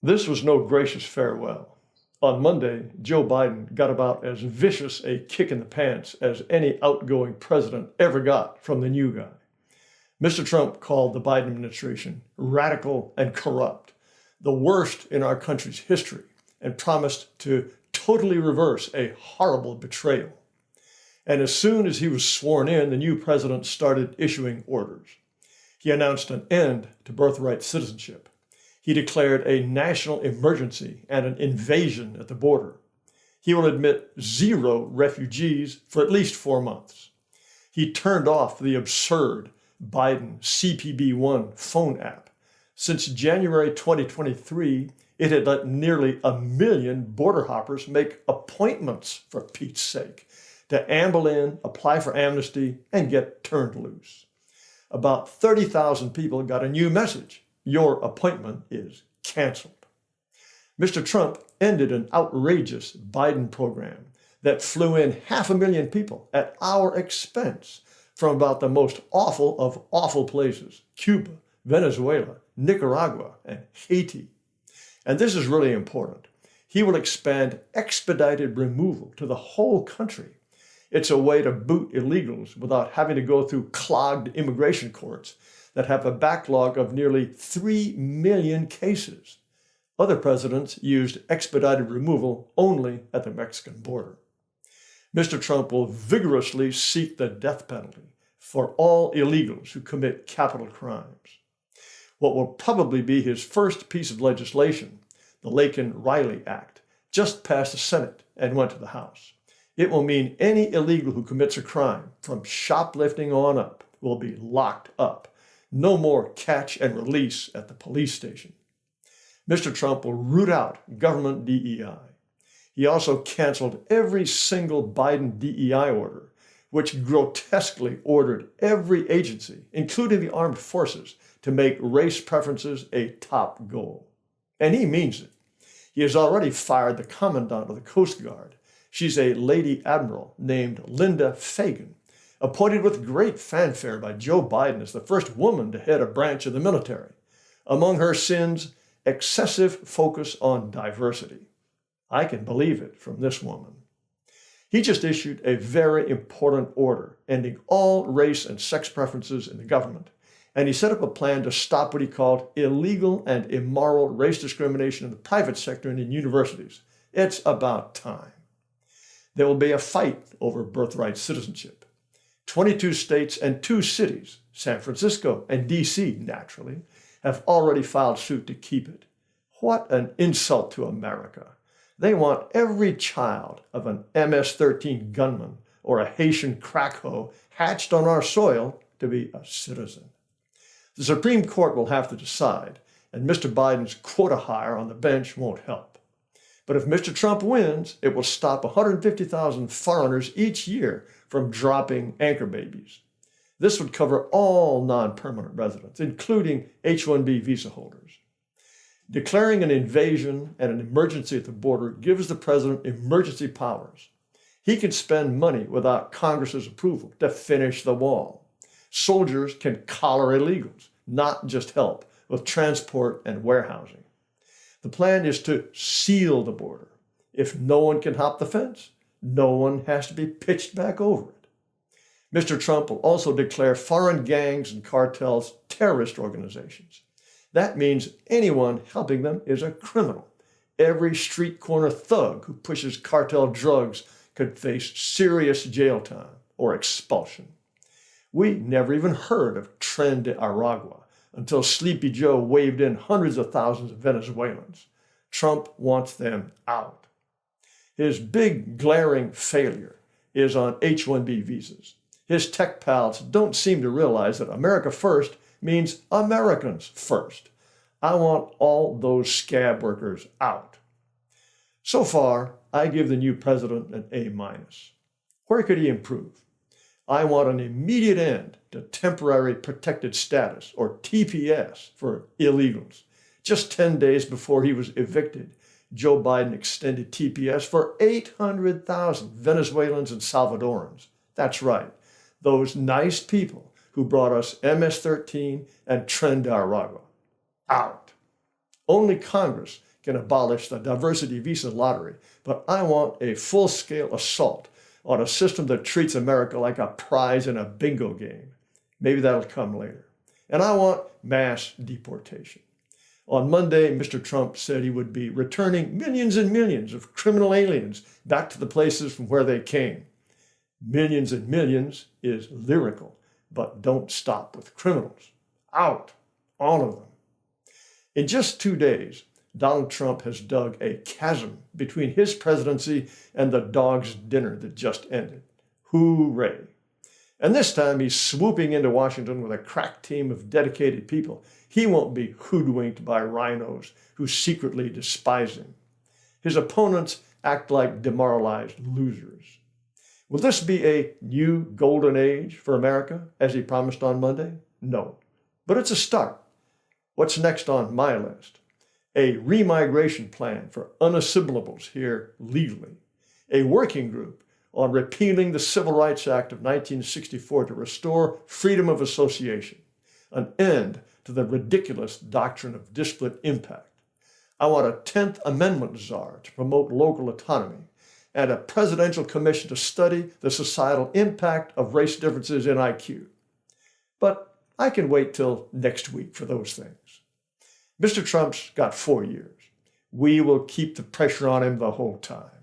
This was no gracious farewell. On Monday, Joe Biden got about as vicious a kick in the pants as any outgoing president ever got from the new guy. Mr. Trump called the Biden administration radical and corrupt, the worst in our country's history, and promised to totally reverse a horrible betrayal. And as soon as he was sworn in, the new president started issuing orders. He announced an end to birthright citizenship. He declared a national emergency and an invasion at the border. He will admit 0 refugees for at least 4 months. He turned off the absurd Biden CPB-1 phone app. Since January 2023, it had let nearly 1 million border hoppers make appointments, for Pete's sake, to amble in, apply for amnesty, and get turned loose. About 30,000 people got a new message. Your appointment is canceled. Mr. Trump ended an outrageous Biden program that flew in 500,000 people at our expense from about the most awful of awful places, Cuba, Venezuela, Nicaragua, and Haiti. And this is really important. He will expand expedited removal to the whole country. It's a way to boot illegals without having to go through clogged immigration courts that have a backlog of nearly 3 million cases. Other presidents used expedited removal only at the Mexican border. Mr. Trump will vigorously seek the death penalty for all illegals who commit capital crimes. What will probably be his first piece of legislation, the Laken-Riley Act, just passed the Senate and went to the House. It will mean any illegal who commits a crime, from shoplifting on up, will be locked up. No more catch and release at the police station. Mr. Trump will root out government DEI. He also canceled every single Biden DEI order, which grotesquely ordered every agency, including the armed forces, to make race preferences a top goal. And he means it. He has already fired the commandant of the Coast Guard. She's a Lady Admiral named Linda Fagan, appointed with great fanfare by Joe Biden as the first woman to head a branch of the military. Among her sins, excessive focus on diversity. I can believe it from this woman. He just issued a very important order ending all race and sex preferences in the government, and he set up a plan to stop what he called illegal and immoral race discrimination in the private sector and in universities. It's about time. There will be a fight over birthright citizenship. 22 states and 2 cities, San Francisco and D.C. naturally, have already filed suit to keep it. What an insult to America. They want every child of an MS-13 gunman or a Haitian crackho hatched on our soil to be a citizen. The Supreme Court will have to decide, and Mr. Biden's quota hire on the bench won't help. But if Mr. Trump wins, it will stop 150,000 foreigners each year from dropping anchor babies. This would cover all non-permanent residents, including H-1B visa holders. Declaring an invasion and an emergency at the border gives the president emergency powers. He can spend money without Congress's approval to finish the wall. Soldiers can collar illegals, not just help with transport and warehousing. The plan is to seal the border. If no one can hop the fence, no one has to be pitched back over it. Mr. Trump will also declare foreign gangs and cartels terrorist organizations. That means anyone helping them is a criminal. Every street corner thug who pushes cartel drugs could face serious jail time or expulsion. We never even heard of Tren de Aragua until Sleepy Joe waved in hundreds of thousands of Venezuelans. Trump wants them out. His big glaring failure is on H-1B visas. His tech pals don't seem to realize that America first means Americans first. I want all those scab workers out. So far, I give the new president an A-. Where could he improve? I want an immediate end to temporary protected status, or TPS, for illegals. Just 10 days before he was evicted, Joe Biden extended TPS for 800,000 Venezuelans and Salvadorans. That's right, those nice people who brought us MS-13 and Tren de Aragua. Out. Only Congress can abolish the diversity visa lottery, but I want a full-scale assault on a system that treats America like a prize in a bingo game. Maybe that'll come later. And I want mass deportation. On Monday, Mr. Trump said he would be returning millions and millions of criminal aliens back to the places from where they came. Millions and millions is lyrical, but don't stop with criminals. Out, all of them. In just 2 days, Donald Trump has dug a chasm between his presidency and the dog's dinner that just ended. Hooray. And this time he's swooping into Washington with a crack team of dedicated people. He won't be hoodwinked by rhinos who secretly despise him. His opponents act like demoralized losers. Will this be a new golden age for America, as he promised on Monday? No, but it's a start. What's next on my list? A remigration plan for unassimilables here legally, a working group on repealing the Civil Rights Act of 1964 to restore freedom of association, an end to the ridiculous doctrine of disparate impact. I want a 10th Amendment czar to promote local autonomy, and a presidential commission to study the societal impact of race differences in IQ. But I can wait till next week for those things. Mr. Trump's got 4 years. We will keep the pressure on him the whole time.